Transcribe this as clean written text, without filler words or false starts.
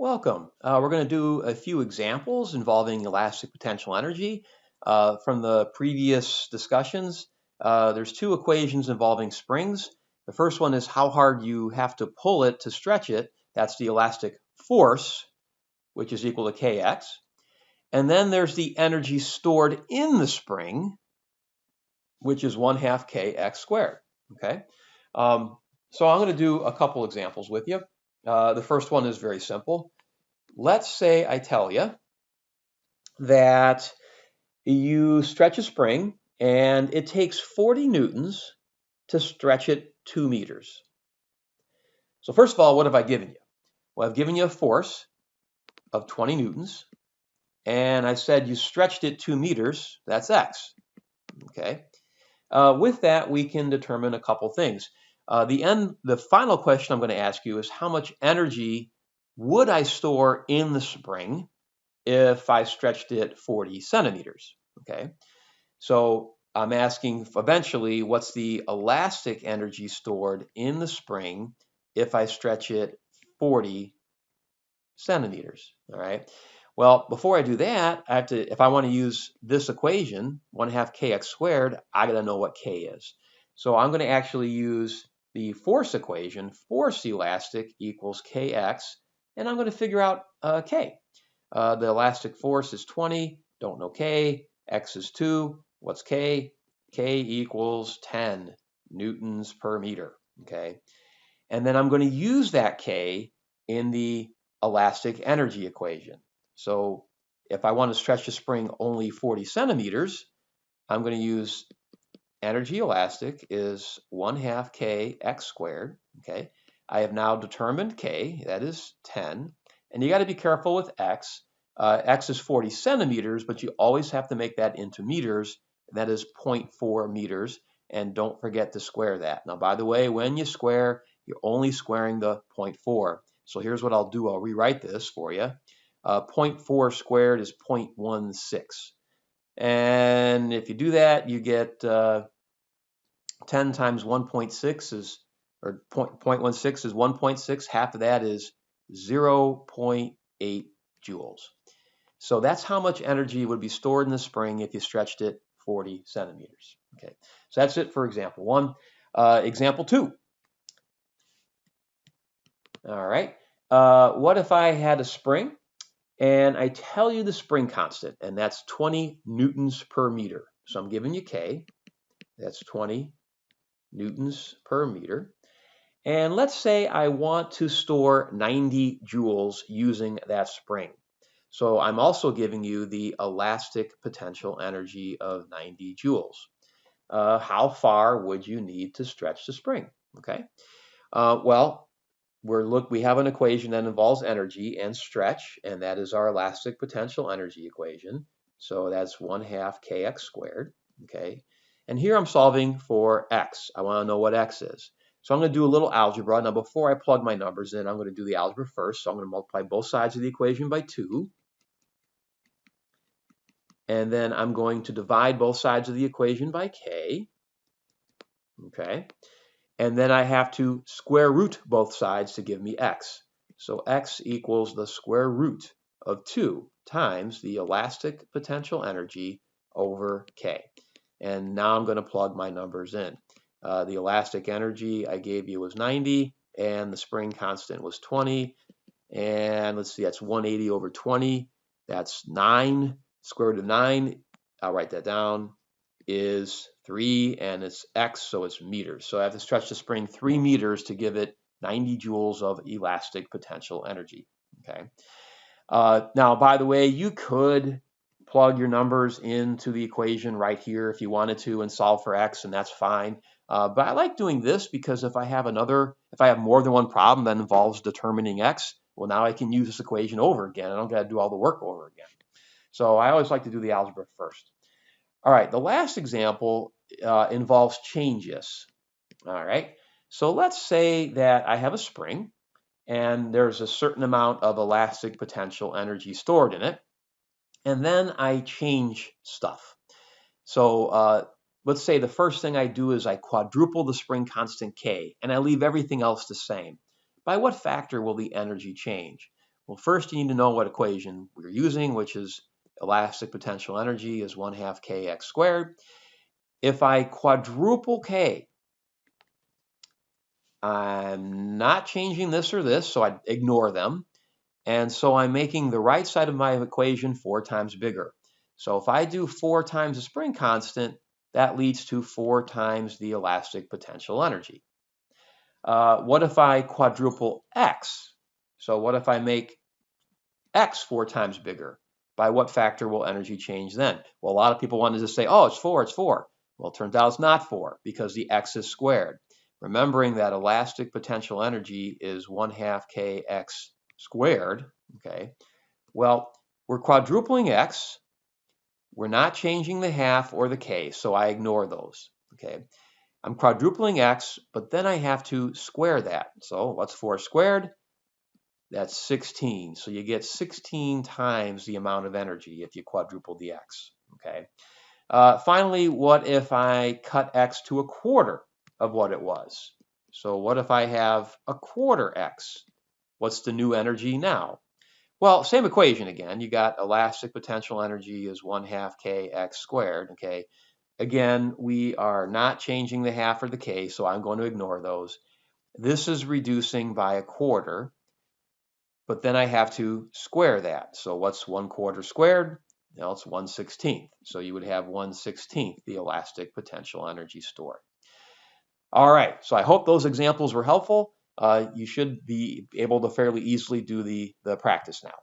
Welcome. We're going to do a few examples involving elastic potential energy. From the previous discussions, there's two equations involving springs. The first one is how hard you have to pull it to stretch it. That's the elastic force, which is equal to kx. And then there's the energy stored in the spring, which is 1/2 kx squared. Okay. So I'm going to do a couple examples with you. The first one is very simple. Let's say I tell you that you stretch a spring and it takes 40 newtons to stretch it 2 meters. So first of all, what have I given you? Well, I've given you a force of 20 newtons, and I said you stretched it 2 meters. That's x. Okay. With that, we can determine a couple things. The final question I'm going to ask you is how much energy would I store in the spring if I stretched it 40 centimeters? Okay, so I'm asking eventually what's the elastic energy stored in the spring if I stretch it 40 centimeters. All right. Well, before I do that, if I want to use this equation, 1/2 kx squared, I got to know what k is. So I'm going to actually use the force equation. Force elastic equals kx, and I'm going to figure out k. The elastic force is 20, don't know k. X is 2. What's k? K equals 10 newtons per meter. Okay. And then I'm going to use that k in the elastic energy equation. So if I want to stretch the spring only 40 centimeters, I'm going to use energy elastic is 1/2 kx squared. Okay. I have now determined k, that is 10. And you got to be careful with x. X is 40 centimeters, but you always have to make that into meters. That is 0.4 meters. And don't forget to square that. Now, by the way, when you square, you're only squaring the 0.4. So here's what I'll do. I'll rewrite this for you. 0.4 squared is 0.16. And if you do that, you get 10 times 1.6 is, or 0.16 is 1.6. Half of that is 0.8 joules. So that's how much energy would be stored in the spring if you stretched it 40 centimeters. Okay, so that's it for example one. Example two. All right. What if I had a spring and I tell you the spring constant, and that's 20 newtons per meter. So I'm giving you K. That's 20 newtons per meter. And let's say I want to store 90 joules using that spring. So I'm also giving you the elastic potential energy of 90 joules. How far would you need to stretch the spring? Okay. Well, we have an equation that involves energy and stretch, and that is our elastic potential energy equation. So that's 1/2 kx squared. Okay. And here I'm solving for x. I want to know what x is. So I'm going to do a little algebra. Now, before I plug my numbers in, I'm going to do the algebra first. So I'm going to multiply both sides of the equation by 2. And then I'm going to divide both sides of the equation by k. Okay. And then I have to square root both sides to give me x. So x equals the square root of 2 times the elastic potential energy over k. And now I'm going to plug my numbers in. The elastic energy I gave you was 90, and the spring constant was 20. And let's see, that's 180 over 20. That's 9. Square root of 9, I'll write that down, is 3, and it's x, so it's meters. So I have to stretch the spring 3 meters to give it 90 joules of elastic potential energy. Okay. Now, by the way, you could plug your numbers into the equation right here if you wanted to and solve for x, and that's fine. But I like doing this because if I have more than one problem that involves determining x, well, now I can use this equation over again. I don't got to do all the work over again. So I always like to do the algebra first. All right, the last example involves changes. All right, so let's say that I have a spring and there's a certain amount of elastic potential energy stored in it, and then I change stuff. So let's say the first thing I do is I quadruple the spring constant K, and I leave everything else the same. By what factor will the energy change? Well, first you need to know what equation we're using, which is elastic potential energy is 1/2 kx squared. If I quadruple k, I'm not changing this or this, so I ignore them. And so I'm making the right side of my equation 4 times bigger. So if I do 4 times the spring constant, that leads to 4 times the elastic potential energy. What if I quadruple x? So what if I make x 4 times bigger? By what factor will energy change then? Well, a lot of people wanted to say, oh, it's 4, it's 4. Well, it turns out it's not 4 because the x is squared. Remembering that elastic potential energy is 1/2 kx squared, okay? Well, we're quadrupling x. We're not changing the half or the k, so I ignore those, okay? I'm quadrupling x, but then I have to square that. So what's 4 squared? That's 16. So you get 16 times the amount of energy if you quadruple the x, okay? Finally, what if I cut x to a quarter of what it was? So what if I have a quarter x? What's the new energy now? Well, same equation again. You got elastic potential energy is 1/2 kx squared, okay? Again, we are not changing the half or the k, so I'm going to ignore those. This is reducing by a quarter, but then I have to square that. So what's 1/4 squared? Well, it's 1/16. So you would have 1/16 the elastic potential energy stored. All right, so I hope those examples were helpful. You should be able to fairly easily do the practice now.